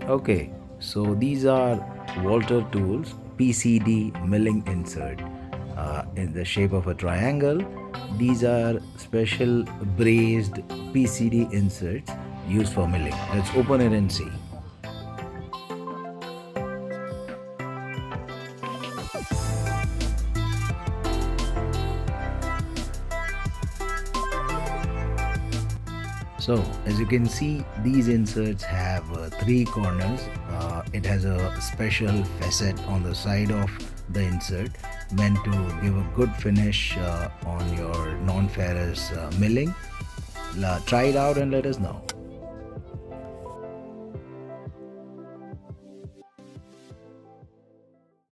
Okay, so these are Walter Tools PCD milling insert in the shape of a triangle. These are special brazed PCD inserts used for milling. Let's open it and see. So as you can see, these inserts have three corners. It has a special facet on the side of the insert meant to give a good finish on your non-ferrous milling. Try it out and let us know.